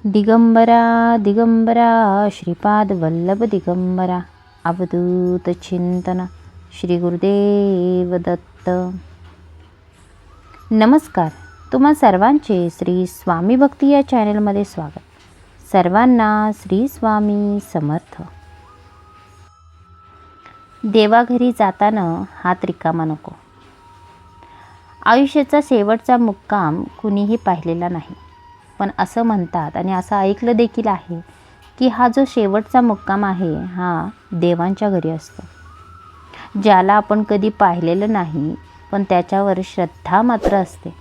दिगंबरा दिगंबरा श्रीपाद वल्लभ दिगंबरा अवधूत चिंतन श्री गुरुदेव दत्त. नमस्कार. तुम्हा सर्वांचे श्री स्वामी भक्ती या चॅनलमध्ये स्वागत. सर्वांना श्री स्वामी समर्थ. देवाघरी जाताना हात रिकामा नको. आयुष्याचा शेवटचा मुक्काम कुणीही पाहिलेला नाही, पण असं म्हणतात आणि असं ऐकलं देखील आहे की हा जो शेवटचा मुक्काम आहे हा देवांच्या घरी असतो, ज्याला आपण कधी पाहिलेलं नाही, पण त्याच्यावर श्रद्धा मात्र असते.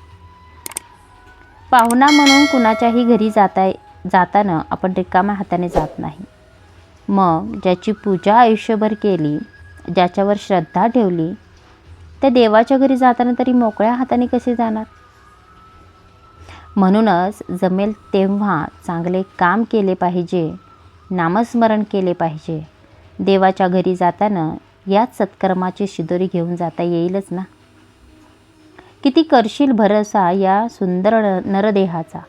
पाहुणा म्हणून कुणाच्याही घरी जाताना आपण रिकाम्या हाताने जात नाही. मग ज्याची पूजा आयुष्यभर केली, ज्याच्यावर श्रद्धा ठेवली, त्या देवाच्या घरी जाताना तरी मोकळ्या हाताने कसे जाणार? म्हणूनच जमेल तेव्हा चांगले काम केले पाहिजे, नामस्मरण केले पाहिजे. देवाच्या घरी जाताना याच सत्कर्माची शिदोरी घेऊन जाता येईलच ना. किती करशील भरोसा या सुंदर नरदेहाचा,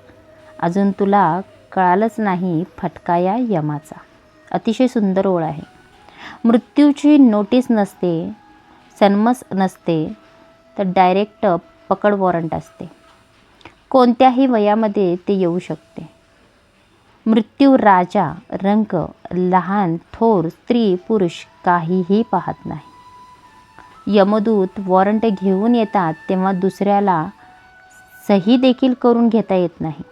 अजून तुला कळालंच नाही फटका या यमाचा. अतिशय सुंदर ओळ आहे. मृत्यूची नोटीस नसते, सन्मस नसते, तर डायरेक्ट पकड वॉरंट असते. कोणत्याही वयामध्ये ते येऊ शकते. मृत्यू राजा, रंग, लहान थोर, स्त्री पुरुष काहीही पाहत नाही. यमदूत वॉरंट घेऊन येतात तेव्हा दुसऱ्याला सही देखील करून घेता येत नाही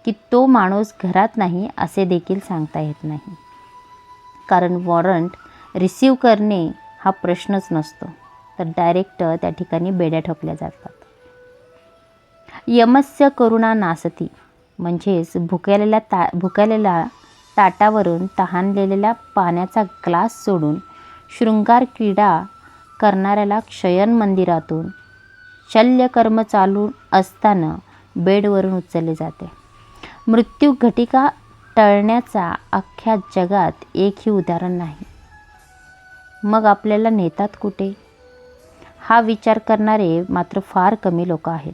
की तो माणूस घरात नाही असे देखील सांगता येत नाही, कारण वॉरंट रिसीव करणे हा प्रश्नच नसतो, तर डायरेक्ट त्या ठिकाणी बेड्या ठोकल्या जातात. यमस्य करुणा नासती, म्हणजेच भुकेलेल्या ताटावरून तहानलेल्या पाण्याचा ग्लास सोडून शृंगार क्रीडा करणाऱ्याला शयन मंदिरातून शल्यकर्म चालू असताना बेडवरून उचलले जाते. मृत्यू घटिका टळण्याचा अख्ख्या जगात एकही उदाहरण नाही. मग आपल्याला नेतात कुठे? हा विचार करणारे मात्र फार कमी लोक आहेत.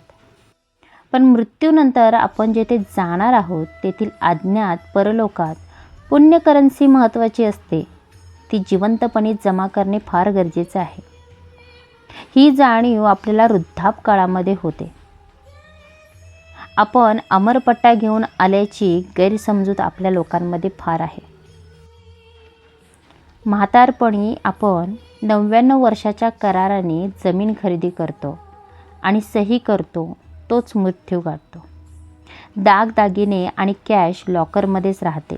पण मृत्यूनंतर आपण जेथे जाणार आहोत तेथील अज्ञात परलोकात पुण्य करन्सी महत्त्वाची असते. ती जिवंतपणे जमा करणे फार गरजेचे आहे. ही जाणीव आपल्याला वृद्धापकाळामध्ये होते. आपण अमरपट्टा घेऊन आल्याची गैरसमजूत आपल्या लोकांमध्ये फार आहे. म्हातारपणी आपण 99 वर्षाच्या कराराने जमीन खरेदी करतो आणि सही करतो, तोच मृत्यू गाठतो. दागदागिने आणि कॅश लॉकरमध्येच राहते.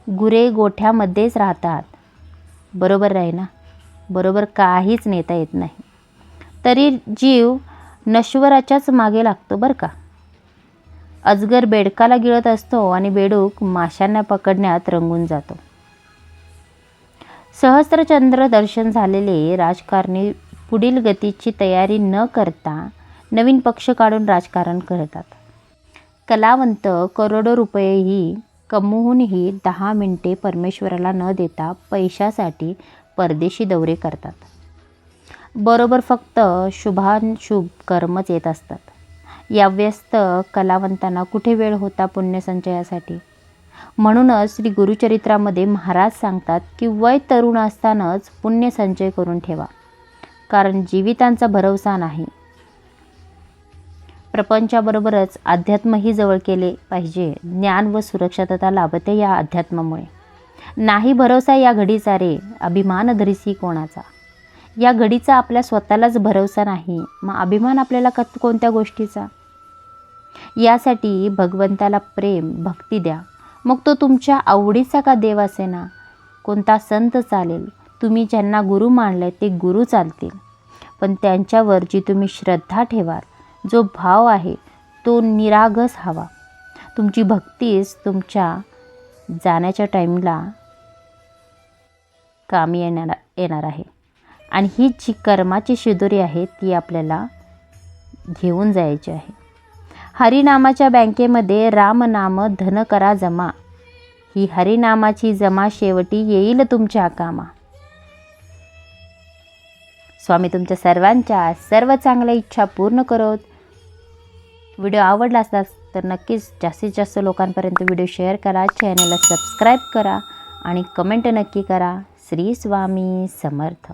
गुरे गोठ्यामध्येच राहतात. बरोबर आहे ना? बरोबर काहीच नेता येत नाही. तरी जीव नश्वराच्याच मागे लागतो बरं का. अजगर बेडकाला गिळत असतो आणि बेडूक माशांना पकडण्यात रंगून जातो. सहस्त्रचंद्र दर्शन झालेले राजकारणी पुढील गतीची तयारी न करता नवीन पक्ष काढून राजकारण करतात. कलावंत करोडो रुपयेही कमवूनही 10 मिनिटे परमेश्वराला न देता पैशासाठी परदेशी दौरे करतात. बरोबर फक्त शुभाशुभ कर्मच येत असतात. या व्यस्त कलावंतांना कुठे वेळ होता पुण्यसंचयासाठी? म्हणूनच श्री गुरुचरित्रामध्ये महाराज सांगतात की वय तरुण असतानाच पुण्यसंचय करून ठेवा, कारण जीवितांचा भरवसा नाही. प्रपंचाबरोबरच अध्यात्मही जवळ केले पाहिजे. ज्ञान व सुरक्षितता लाभते या अध्यात्मामुळे. नाही भरवसा या घडीचा रे, अभिमान धरिसी कोणाचा. या घडीचा आपल्या स्वतःलाच भरवसा नाही, मग अभिमान आपल्याला कोणत्या गोष्टीचा? यासाठी भगवंताला प्रेम भक्ती द्या. मग तो तुमच्या आवडीचा का देव असेना, कोणता संत चालेल, तुम्ही ज्यांना गुरु मानले ते गुरु चालतील, पण त्यांच्यावर जी तुम्ही श्रद्धा ठेवाल, जो भाव आहे तो निरागस हवा. तुमची भक्तीच तुमच्या जाण्याच्या टाईमला कामी येणार आहे. आणि ही जी कर्माची शिदोरी आहे ती आपल्याला घेऊन जायची आहे. हरिनामाच्या बँकेमध्ये रामनाम धन करा जमा. ही हरिनामाची जमा शेवटी येईल तुमच्या कामा. स्वामी तुमच्या सर्वांच्या सर्व चांगल्या इच्छा पूर्ण करोत. व्हिडिओ आवडला असल्यास तर नक्कीच जास्तीत जास्त लोकांपर्यंत व्हिडिओ शेअर करा, चॅनलला सबस्क्राईब करा आणि कमेंट नक्की करा. श्री स्वामी समर्थ.